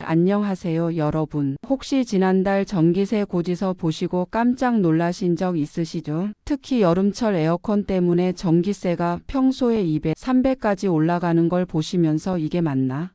안녕하세요, 여러분. 혹시 지난달 전기세 고지서 보시고 깜짝 놀라신 적 있으시죠? 특히 여름철 에어컨 때문에 전기세가 평소에 200, 300까지 올라가는 걸 보시면서 이게 맞나?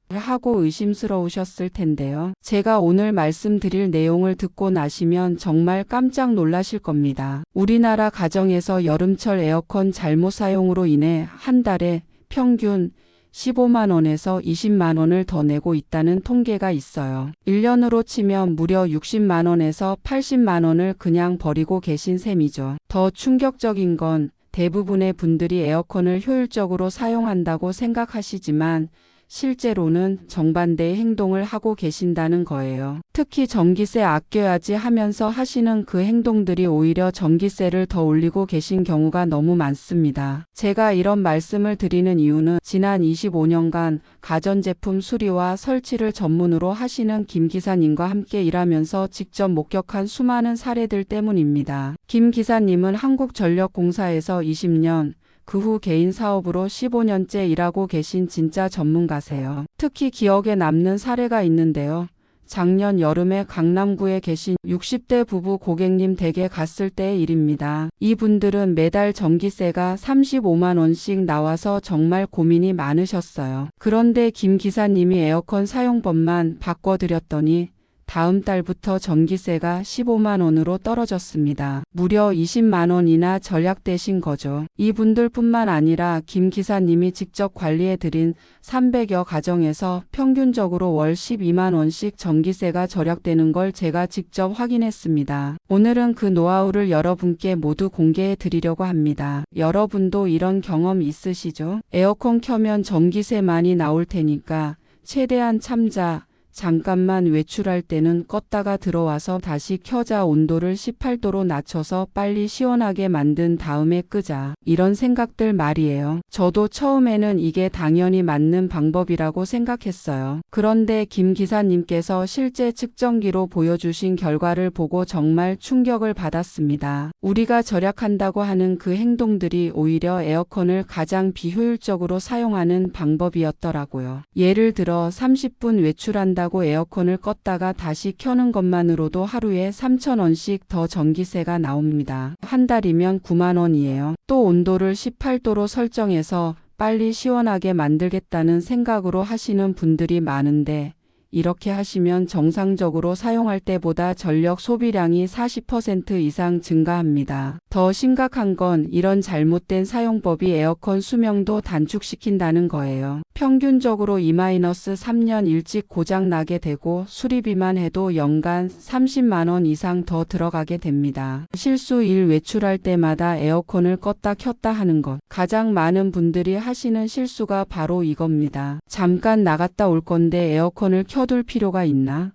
하고 의심스러우셨을 텐데요. 제가 오늘 말씀드릴 내용을 듣고 나시면 정말 깜짝 놀라실 겁니다. 우리나라 가정에서 여름철 에어컨 잘못 사용으로 인해 한 달에 평균 15만 원에서 20만 원을 더 내고 있다는 통계가 있어요. 1년으로 치면 무려 60만 원에서 80만 원을 그냥 버리고 계신 셈이죠. 더 충격적인 건 대부분의 분들이 에어컨을 효율적으로 사용한다고 생각하시지만 실제로는 정반대의 행동을 하고 계신다는 거예요. 특히 전기세 아껴야지 하면서 하시는 그 행동들이 오히려 전기세를 더 올리고 계신 경우가 너무 많습니다. 제가 이런 말씀을 드리는 이유는 지난 25년간 가전제품 수리와 설치를 전문으로 하시는 김 기사님과 함께 일하면서 직접 목격한 수많은 사례들 때문입니다. 김 기사님은 한국전력공사에서 20년, 그 후 개인 사업으로 15년째 일하고 계신 진짜 전문가세요. 특히 기억에 남는 사례가 있는데요. 작년 여름에 강남구에 계신 60대 부부 고객님 댁에 갔을 때의 일입니다. 이분들은 매달 전기세가 35만 원씩 나와서 정말 고민이 많으셨어요. 그런데 김 기사님이 에어컨 사용법만 바꿔드렸더니 다음 달부터 전기세가 15만 원으로 떨어졌습니다. 무려 20만 원이나 절약되신 거죠. 이분들뿐만 아니라 김 기사님이 직접 관리해드린 300여 가정에서 평균적으로 월 12만 원씩 전기세가 절약되는 걸 제가 직접 확인했습니다. 오늘은 그 노하우를 여러분께 모두 공개해 드리려고 합니다. 여러분도 이런 경험 있으시죠? 에어컨 켜면 전기세 많이 나올 테니까 최대한 참자. 잠깐만 외출할 때는 껐다가 들어와서 다시 켜자. 온도를 18도로 낮춰서 빨리 시원하게 만든 다음에 끄자. 이런 생각들 말이에요. 저도 처음에는 이게 당연히 맞는 방법이라고 생각했어요. 그런데 김 기사님께서 실제 측정기로 보여주신 결과를 보고 정말 충격을 받았습니다. 우리가 절약한다고 하는 그 행동들이 오히려 에어컨을 가장 비효율적으로 사용하는 방법이었더라고요. 예를 들어 30분 외출한다고 에어컨을 껐다가 다시 켜는 것만으로도 하루에 3,000원씩 더 전기세가 나옵니다. 한 달이면 9만 원이에요. 또 온도를 18도로 설정해서 빨리 시원하게 만들겠다는 생각으로 하시는 분들이 많은데 이렇게 하시면 정상적으로 사용할 때보다 전력 소비량이 40% 이상 증가합니다. 더 심각한 건 이런 잘못된 사용법이 에어컨 수명도 단축시킨다는 거예요. 평균적으로 2-3년 일찍 고장 나게 되고 수리비만 해도 연간 30만 원 이상 더 들어가게 됩니다. 실수 일 외출할 때마다 에어컨을 껐다 켰다 하는 것. 가장 많은 분들이 하시는 실수가 바로 이겁니다. 잠깐 나갔다 올 건데 에어컨을 켜둘 필요가 있나?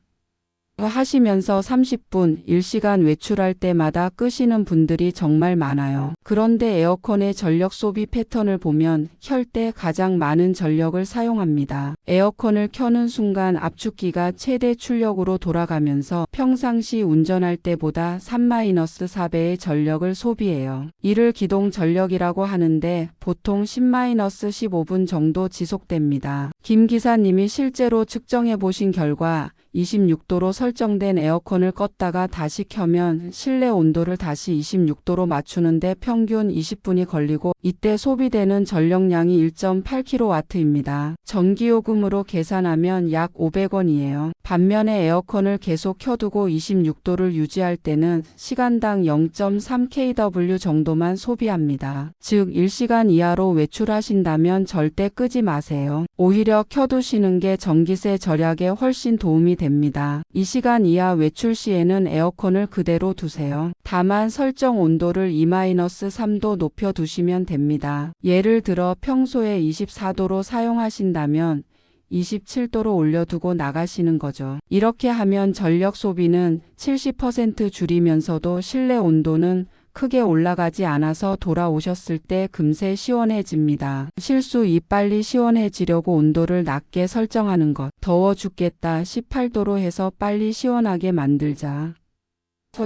하시면서 30분, 1시간 외출할 때마다 끄시는 분들이 정말 많아요. 그런데 에어컨의 전력 소비 패턴을 보면 켤 때 가장 많은 전력을 사용합니다. 에어컨을 켜는 순간 압축기가 최대 출력으로 돌아가면서 평상시 운전할 때보다 3-4배의 전력을 소비해요. 이를 기동 전력이라고 하는데 보통 10-15분 정도 지속됩니다. 김 기사님이 실제로 측정해 보신 결과 26도로 설정된 에어컨을 껐다가 다시 켜면 실내 온도를 다시 26도로 맞추는데 평균 20분이 걸리고 이때 소비되는 전력량이 1.8kW입니다. 전기요금으로 계산하면 약 500원이에요. 반면에 에어컨을 계속 켜두고 26도를 유지할 때는 시간당 0.3kW 정도만 소비합니다. 즉 1시간 이하로 외출하신다면 절대 끄지 마세요. 오히려 켜두시는 게 전기세 절약에 훨씬 도움이 됩니다. 이 시간 이하 외출 시에는 에어컨을 그대로 두세요. 다만 설정 온도를 2-3도 높여 두시면 됩니다. 예를 들어 평소에 24도로 사용하신다면 27도로 올려두고 나가시는 거죠. 이렇게 하면 전력 소비는 70% 줄이면서도 실내 온도는 크게 올라가지 않아서 돌아오셨을 때 금세 시원해집니다. 실수 2. 빨리 시원해지려고 온도를 낮게 설정하는 것. 더워 죽겠다 18도로 해서 빨리 시원하게 만들자.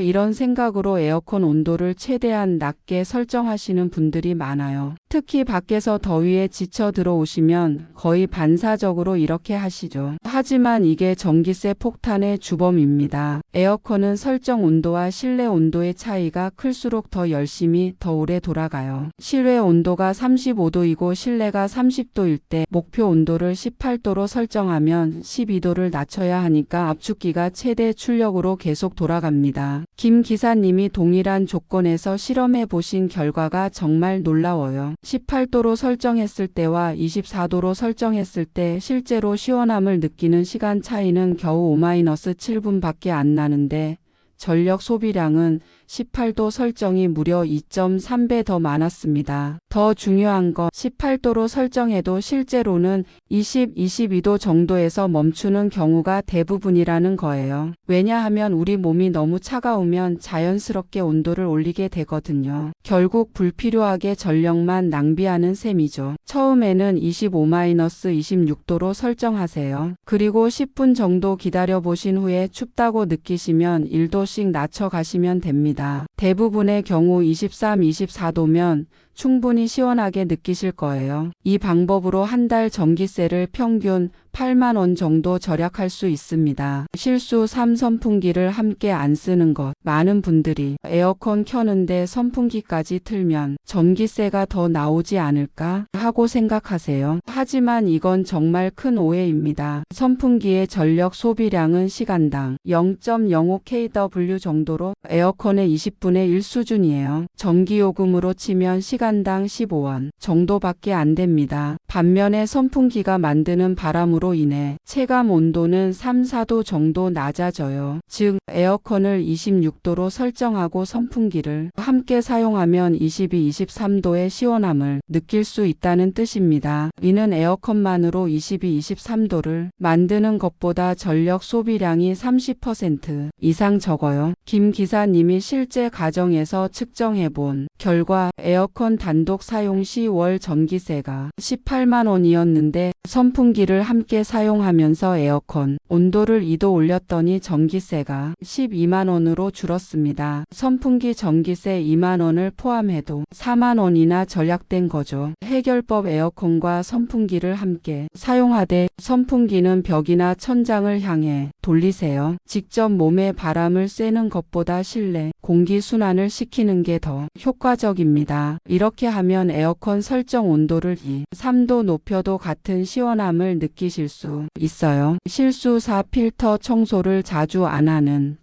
이런 생각으로 에어컨 온도를 최대한 낮게 설정하시는 분들이 많아요. 특히 밖에서 더위에 지쳐 들어오시면 거의 반사적으로 이렇게 하시죠. 하지만 이게 전기세 폭탄의 주범입니다. 에어컨은 설정 온도와 실내 온도의 차이가 클수록 더 열심히 더 오래 돌아가요. 실외 온도가 35도이고 실내가 30도일 때 목표 온도를 18도로 설정하면 12도를 낮춰야 하니까 압축기가 최대 출력으로 계속 돌아갑니다. 김 기사님이 동일한 조건에서 실험해 보신 결과가 정말 놀라워요. 18도로 설정했을 때와 24도로 설정했을 때 실제로 시원함을 느끼는 시간 차이는 겨우 5-7분밖에 안 나는데 전력 소비량은 18도 설정이 무려 2.3배 더 많았습니다. 더 중요한 건 18도로 설정해도 실제로는 22도 정도에서 멈추는 경우가 대부분이라는 거예요. 왜냐하면 우리 몸이 너무 차가우면 자연스럽게 온도를 올리게 되거든요. 결국 불필요하게 전력만 낭비하는 셈이죠. 처음에는 25-26도로 설정하세요. 그리고 10분 정도 기다려 보신 후에 춥다고 느끼시면 1도씩 낮춰 가시면 됩니다. 대부분의 경우 23-24도면 충분히 시원하게 느끼실 거예요. 이 방법으로 한 달 전기세를 평균 8만 원 정도 절약할 수 있습니다. 실수 3선풍기를 함께 안 쓰는 것. 많은 분들이 에어컨 켜는데 선풍기까지 틀면 전기세가 더 나오지 않을까 하고 생각하세요. 하지만 이건 정말 큰 오해입니다. 선풍기의 전력 소비량은 시간당 0.05kW 정도로 에어컨의 20분의 1 수준이에요. 전기요금으로 치면 시간당 15원 정도밖에 안 됩니다. 반면에 선풍기가 만드는 바람으로 인해 체감 온도는 3-4도 정도 낮아져요. 즉 에어컨을 26도로 설정하고 선풍기를 함께 사용하면 22-23도의 시원함을 느낄 수 있다는 뜻입니다. 이는 에어컨만으로 22-23도를 만드는 것보다 전력 소비량이 30% 이상 적어요. 김 기사님이 실제 가정에서 측정해본 결과 에어컨 단독 사용 시 월 전기세가 18만 원이었는데 선풍기를 함께 사용하면서 에어컨 온도를 2도 올렸더니 전기세가 12만 원으로 줄었습니다. 선풍기 전기세 2만 원을 포함해도 4만 원이나 절약된 거죠. 해결법 에어컨과 선풍기를 함께 사용하되 선풍기는 벽이나 천장을 향해 돌리세요. 직접 몸에 바람을 쐬는 것보다 실내 공기 순환을 시키는 게 더 효과적입니다. 이렇게 하면 에어컨 설정 온도를 2-3도 높여도 같은 시원함을 느끼실 수 있어요. 실수 4. 필터 청소를 자주 안 하는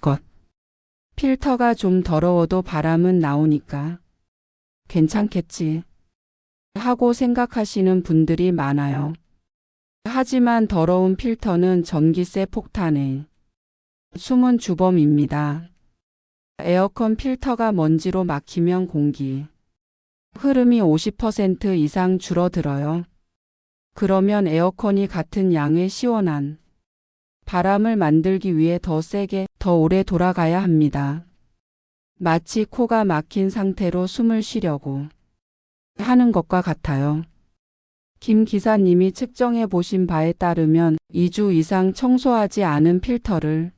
것. 필터가 좀 더러워도 바람은 나오니까 괜찮겠지 하고 생각하시는 분들이 많아요. 하지만 더러운 필터는 전기세 폭탄의 숨은 주범입니다. 에어컨 필터가 먼지로 막히면 공기 흐름이 50% 이상 줄어들어요. 그러면 에어컨이 같은 양의 시원한 바람을 만들기 위해 더 세게, 더 오래 돌아가야 합니다. 마치 코가 막힌 상태로 숨을 쉬려고 하는 것과 같아요. 김 기사님이 측정해 보신 바에 따르면 2주 이상 청소하지 않은 필터를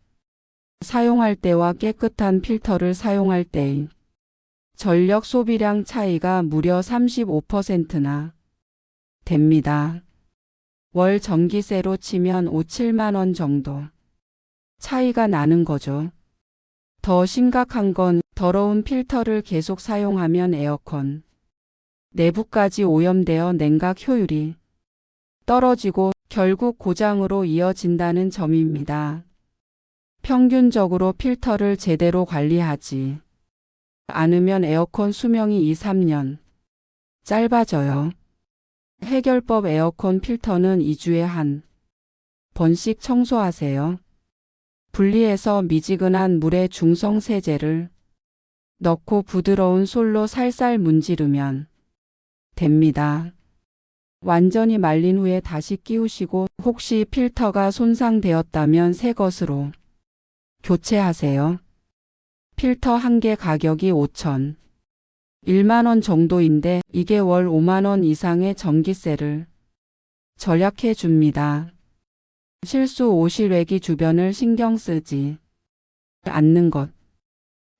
사용할 때와 깨끗한 필터를 사용할 때의 전력 소비량 차이가 무려 35%나 됩니다. 월 전기세로 치면 5-7만 원 정도 차이가 나는 거죠. 더 심각한 건 더러운 필터를 계속 사용하면 에어컨 내부까지 오염되어 냉각 효율이 떨어지고 결국 고장으로 이어진다는 점입니다. 평균적으로 필터를 제대로 관리하지 않으면 에어컨 수명이 2-3년 짧아져요. 해결법 에어컨 필터는 2주에 한 번씩 청소하세요. 분리해서 미지근한 물에 중성 세제를 넣고 부드러운 솔로 살살 문지르면 됩니다. 완전히 말린 후에 다시 끼우시고 혹시 필터가 손상되었다면 새 것으로 교체하세요. 필터 한 개 가격이 1만 원 정도인데 이게 월 5만 원 이상의 전기세를 절약해 줍니다. 실수 오실외기 주변을 신경 쓰지 않는 것.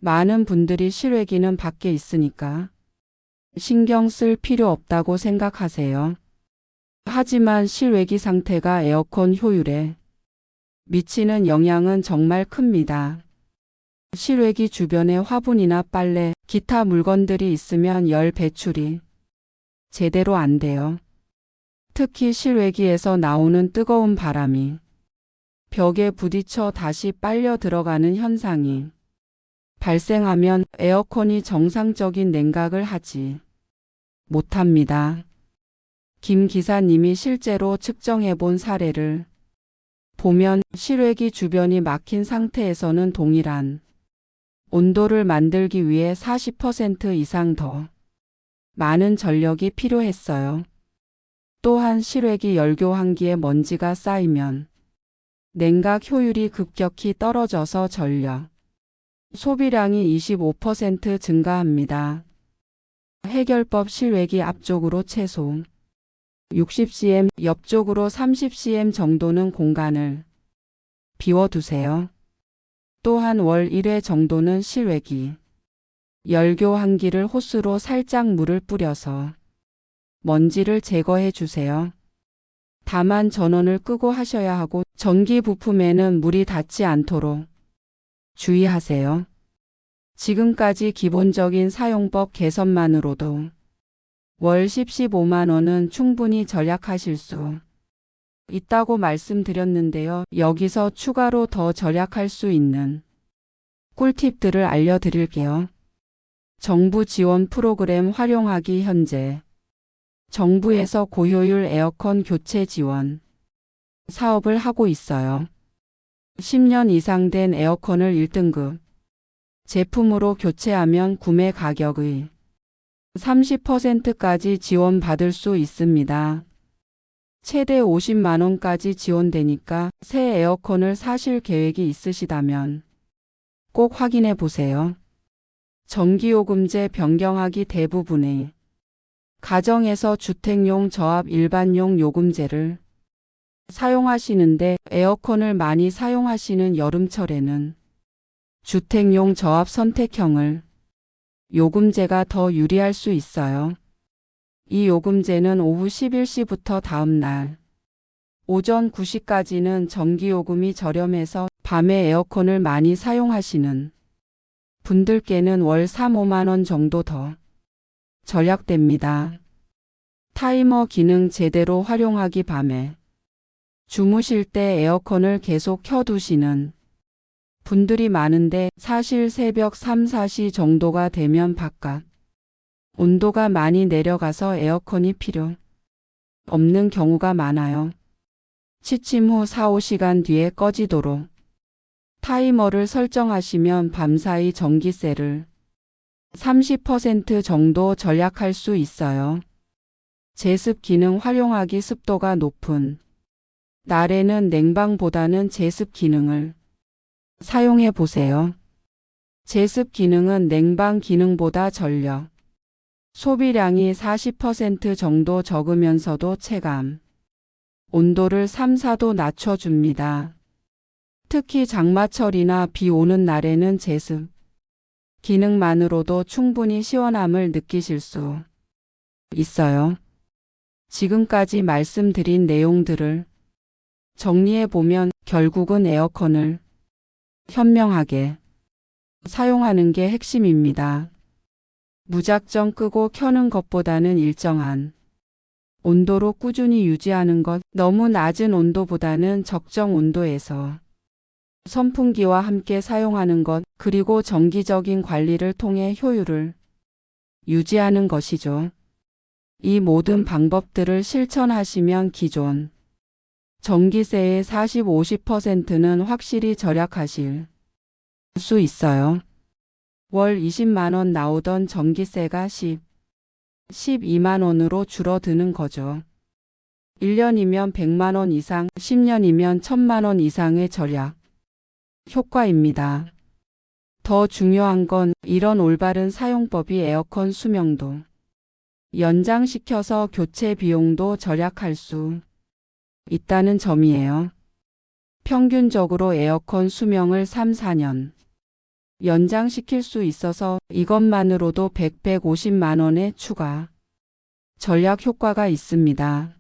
많은 분들이 실외기는 밖에 있으니까 신경 쓸 필요 없다고 생각하세요. 하지만 실외기 상태가 에어컨 효율에 미치는 영향은 정말 큽니다. 실외기 주변에 화분이나 빨래, 기타 물건들이 있으면 열 배출이 제대로 안 돼요. 특히 실외기에서 나오는 뜨거운 바람이 벽에 부딪혀 다시 빨려 들어가는 현상이 발생하면 에어컨이 정상적인 냉각을 하지 못합니다. 김 기사님이 실제로 측정해 본 사례를 보면 실외기 주변이 막힌 상태에서는 동일한 온도를 만들기 위해 40% 이상 더 많은 전력이 필요했어요. 또한 실외기 열교환기에 먼지가 쌓이면 냉각 효율이 급격히 떨어져서 전력 소비량이 25% 증가합니다. 해결법 실외기 앞쪽으로 최소 60cm, 옆쪽으로 30cm 정도는 공간을 비워두세요. 또한 월 1회 정도는 실외기 열교환기를 호스로 살짝 물을 뿌려서 먼지를 제거해 주세요. 다만 전원을 끄고 하셔야 하고 전기 부품에는 물이 닿지 않도록 주의하세요. 지금까지 기본적인 사용법 개선만으로도 월 15만 원은 충분히 절약하실 수 있다고 말씀드렸는데요. 여기서 추가로 더 절약할 수 있는 꿀팁들을 알려드릴게요. 정부 지원 프로그램 활용하기. 현재 정부에서 고효율 에어컨 교체 지원 사업을 하고 있어요. 10년 이상 된 에어컨을 1등급 제품으로 교체하면 구매 가격의 30%까지 지원받을 수 있습니다. 최대 50만 원까지 지원되니까 새 에어컨을 사실 계획이 있으시다면 꼭 확인해 보세요. 전기요금제 변경하기. 대부분의 가정에서 주택용 저압 일반용 요금제를 사용하시는데 에어컨을 많이 사용하시는 여름철에는 주택용 저압 선택형을 요금제가 더 유리할 수 있어요. 이 요금제는 오후 11시부터 다음날 오전 9시까지는 전기요금이 저렴해서 밤에 에어컨을 많이 사용하시는 분들께는 월 3, 5만 원 정도 더 절약됩니다. 타이머 기능 제대로 활용하기. 밤에 주무실 때 에어컨을 계속 켜두시는 분들이 많은데 사실 새벽 3, 4시 정도가 되면 바깥 온도가 많이 내려가서 에어컨이 필요 없는 경우가 많아요. 취침 후 4, 5시간 뒤에 꺼지도록 타이머를 설정하시면 밤사이 전기세를 30% 정도 절약할 수 있어요. 제습 기능 활용하기. 습도가 높은 날에는 냉방보다는 제습 기능을 사용해 보세요. 제습 기능은 냉방 기능보다 전력 소비량이 40% 정도 적으면서도 체감 온도를 3, 4도 낮춰줍니다. 특히 장마철이나 비 오는 날에는 제습 기능만으로도 충분히 시원함을 느끼실 수 있어요. 지금까지 말씀드린 내용들을 정리해 보면 결국은 에어컨을 현명하게 사용하는 게 핵심입니다. 무작정 끄고 켜는 것보다는 일정한 온도로 꾸준히 유지하는 것, 너무 낮은 온도보다는 적정 온도에서 선풍기와 함께 사용하는 것, 그리고 정기적인 관리를 통해 효율을 유지하는 것이죠. 이 모든 방법들을 실천하시면 기존 전기세의 40, 50%는 확실히 절약하실 수 있어요. 월 20만 원 나오던 전기세가 12만 원으로 줄어드는 거죠. 1년이면 100만 원 이상, 10년이면 1000만 원 이상의 절약 효과입니다. 더 중요한 건 이런 올바른 사용법이 에어컨 수명도 연장시켜서 교체 비용도 절약할 수 있다는 점이에요. 평균적으로 에어컨 수명을 3, 4년 연장시킬 수 있어서 이것만으로도 150만 원의 추가 전략 효과가 있습니다.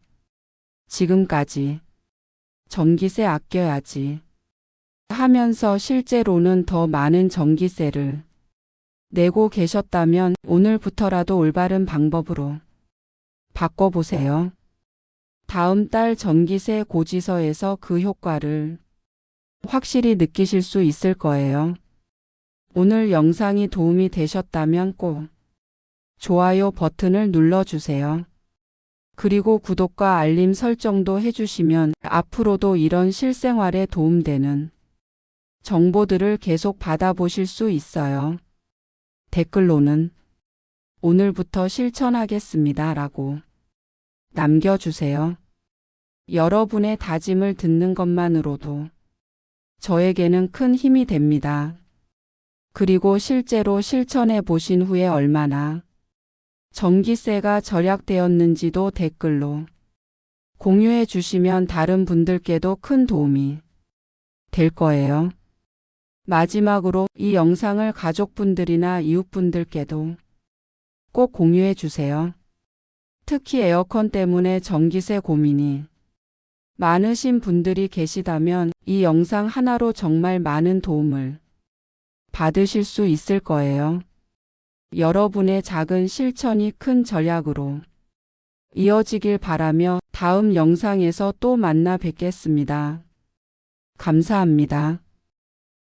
지금까지 전기세 아껴야지 하면서 실제로는 더 많은 전기세를 내고 계셨다면 오늘부터라도 올바른 방법으로 바꿔보세요. 다음 달 전기세 고지서에서 그 효과를 확실히 느끼실 수 있을 거예요. 오늘 영상이 도움이 되셨다면 꼭 좋아요 버튼을 눌러주세요. 그리고 구독과 알림 설정도 해주시면 앞으로도 이런 실생활에 도움되는 정보들을 계속 받아보실 수 있어요. 댓글로는 오늘부터 실천하겠습니다 라고 남겨주세요. 여러분의 다짐을 듣는 것만으로도 저에게는 큰 힘이 됩니다. 그리고 실제로 실천해 보신 후에 얼마나 전기세가 절약되었는지도 댓글로 공유해 주시면 다른 분들께도 큰 도움이 될 거예요. 마지막으로 이 영상을 가족분들이나 이웃분들께도 꼭 공유해 주세요. 특히 에어컨 때문에 전기세 고민이 많으신 분들이 계시다면 이 영상 하나로 정말 많은 도움을 받으실 수 있을 거예요. 여러분의 작은 실천이 큰 전략으로 이어지길 바라며 다음 영상에서 또 만나 뵙겠습니다. 감사합니다.